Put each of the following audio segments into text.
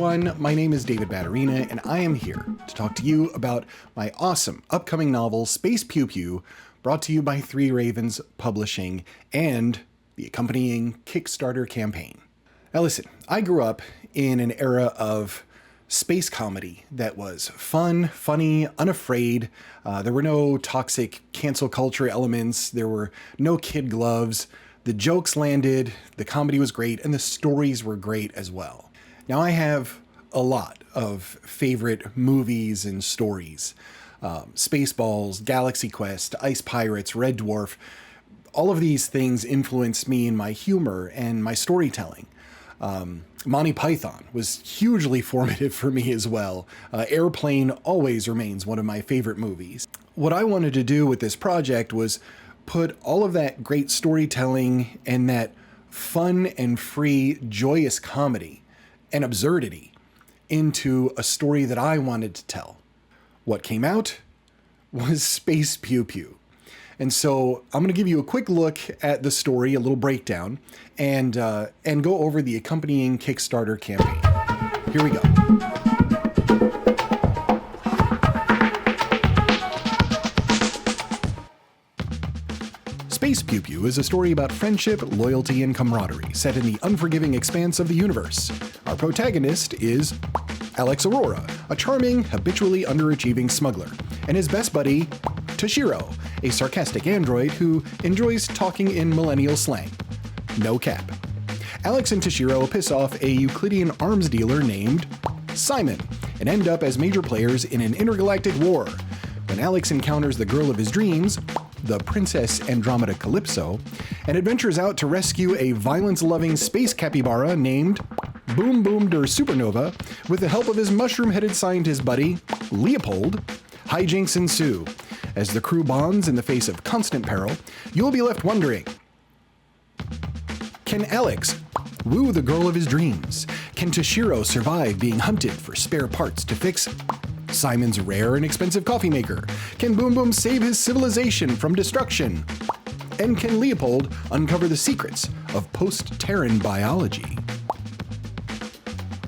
everyone, my name is David Batterina, and I am here to talk to you about my awesome upcoming novel, Space PEW, brought to you by Three Ravens Publishing and the accompanying Kickstarter campaign. Now listen, I grew up in an era of space comedy that was fun, funny, unafraid. There were no toxic cancel culture elements. There were no kid gloves. The jokes landed, the comedy was great, and the stories were great as well. Now I have a lot of favorite movies and stories. Spaceballs, Galaxy Quest, Ice Pirates, Red Dwarf. All of these things influenced me in my humor and my storytelling. Monty Python was hugely formative for me as well. Airplane always remains one of my favorite movies. What I wanted to do with this project was put all of that great storytelling and that fun and free, joyous comedy and absurdity into a story that I wanted to tell. What came out was Space PEW. And so I'm going to give you a quick look at the story, a little breakdown, and go over the accompanying Kickstarter campaign. Here we go. Space PEW is a story about friendship, loyalty, and camaraderie set in the unforgiving expanse of the universe. Our protagonist is Alex Aurora, a charming, habitually underachieving smuggler, and his best buddy, Toshiro, a sarcastic android who enjoys talking in millennial slang. No cap. Alex and Toshiro piss off a Euclidean arms dealer named Simon and end up as major players in an intergalactic war. When Alex encounters the girl of his dreams, the Princess Andromeda Calypso, and adventures out to rescue a violence-loving space capybara named Boom Boom Der Supernova with the help of his mushroom-headed scientist buddy, Leopold, hijinks ensue. As the crew bonds in the face of constant peril, you'll be left wondering, can Alex woo the girl of his dreams? Can Toshiro survive being hunted for spare parts to fix Simon's rare and expensive coffee maker? Can Boom Boom save his civilization from destruction? And can Leopold uncover the secrets of post-Terran biology?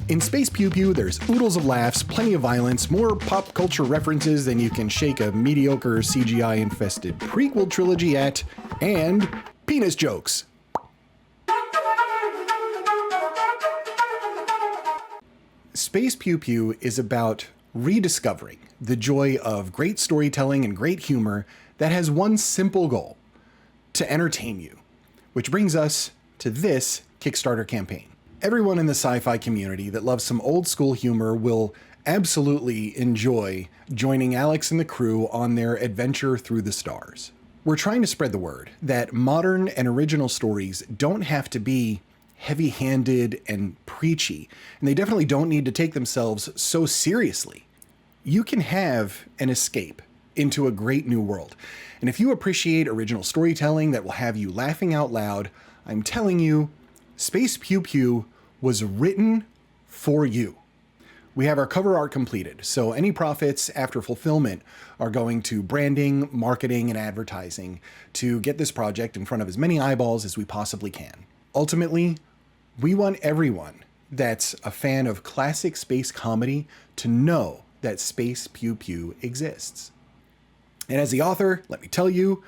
In Space PEW, there's oodles of laughs, plenty of violence, more pop culture references than you can shake a mediocre CGI-infested prequel trilogy at, and penis jokes. Space PEW is about rediscovering the joy of great storytelling and great humor that has one simple goal: to entertain you. Which brings us to this Kickstarter campaign. Everyone in the sci-fi community that loves some old school humor will absolutely enjoy joining Alex and the crew on their adventure through the stars. We're trying to spread the word that modern and original stories don't have to be heavy-handed and preachy, and they definitely don't need to take themselves so seriously. You can have an escape into a great new world. And if you appreciate original storytelling that will have you laughing out loud, I'm telling you, Space PEW was written for you. We have our cover art completed, so any profits after fulfillment are going to branding, marketing, and advertising to get this project in front of as many eyeballs as we possibly can. Ultimately, we want everyone that's a fan of classic space comedy to know that Space PEW exists. And as the author, let me tell you,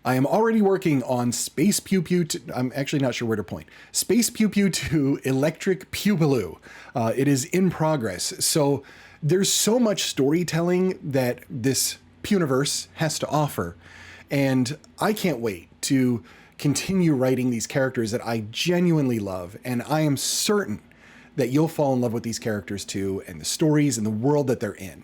I am already working on Space PEW 2, I'm actually not sure where to point. Space PEW 2 Electric Pewbaloo. It is in progress. So there's so much storytelling that this Pewniverse has to offer. And I can't wait to continue writing these characters that I genuinely love. And I am certain that you'll fall in love with these characters too, and the stories and the world that they're in.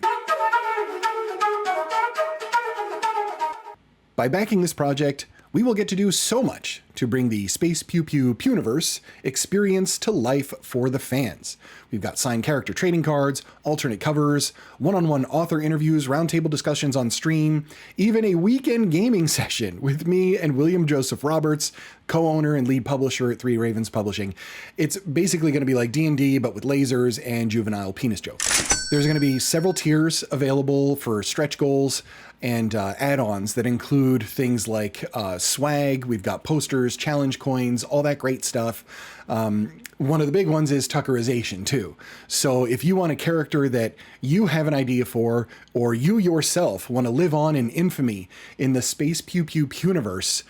By backing this project, we will get to do so much to bring the Space PEW Pewniverse experience to life for the fans. We've got signed character trading cards, alternate covers, one-on-one author interviews, roundtable discussions on stream, even a weekend gaming session with me and William Joseph Roberts, co-owner and lead publisher at Three Ravens Publishing. It's basically going to be like D&D, but with lasers and juvenile penis jokes. There's going to be several tiers available for stretch goals and add-ons that include things like swag. We've got posters, challenge coins, all that great stuff. One of the big ones is Tuckerization too. So if you want a character that you have an idea for, or you yourself want to live on in infamy in the Space Pew Pew Puniverse,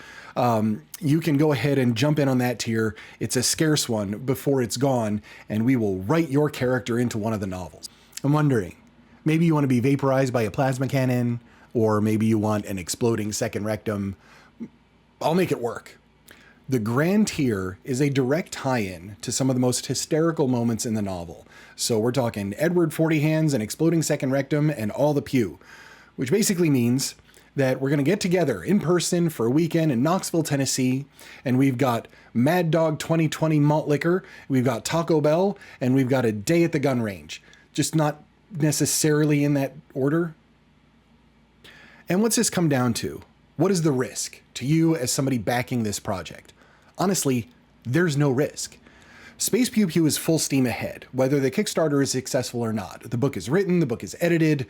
you can go ahead and jump in on that tier. It's a scarce one before it's gone, and we will write your character into one of the novels. I'm wondering, maybe you want to be vaporized by a plasma cannon, or maybe you want an exploding second rectum. I'll make it work. The Grand Tier is a direct tie-in to some of the most hysterical moments in the novel. So we're talking Edward 40 Hands and exploding second rectum and all the pew, which basically means that we're going to get together in person for a weekend in Knoxville, Tennessee, and we've got Mad Dog 2020 malt liquor, we've got Taco Bell, and we've got a day at the gun range. Just not necessarily in that order. And what's this come down to? What is the risk to you as somebody backing this project? Honestly, there's no risk. Space Pew Pew is full steam ahead, whether the Kickstarter is successful or not. The book is written, the book is edited,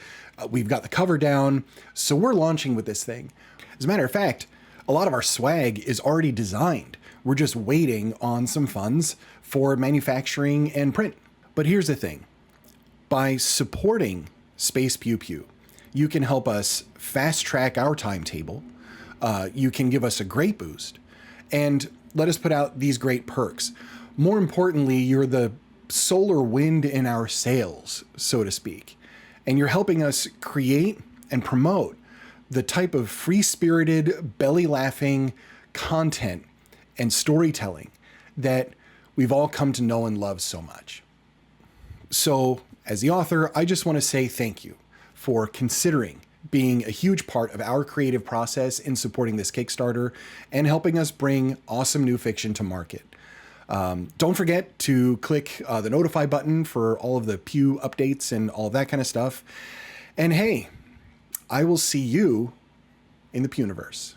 we've got the cover down, so we're launching with this thing. As a matter of fact, a lot of our swag is already designed. We're just waiting on some funds for manufacturing and print. But here's the thing. By supporting Space Pew Pew, you can help us fast track our timetable. You can give us a great boost and let us put out these great perks. More importantly, you're the solar wind in our sails, so to speak, and you're helping us create and promote the type of free-spirited, belly-laughing content and storytelling that we've all come to know and love so much. So, as the author, I just want to say thank you for considering being a huge part of our creative process in supporting this Kickstarter and helping us bring awesome new fiction to market. Don't forget to click the notify button for all of the Pew updates and all that kind of stuff. And hey, I will see you in the Pewniverse.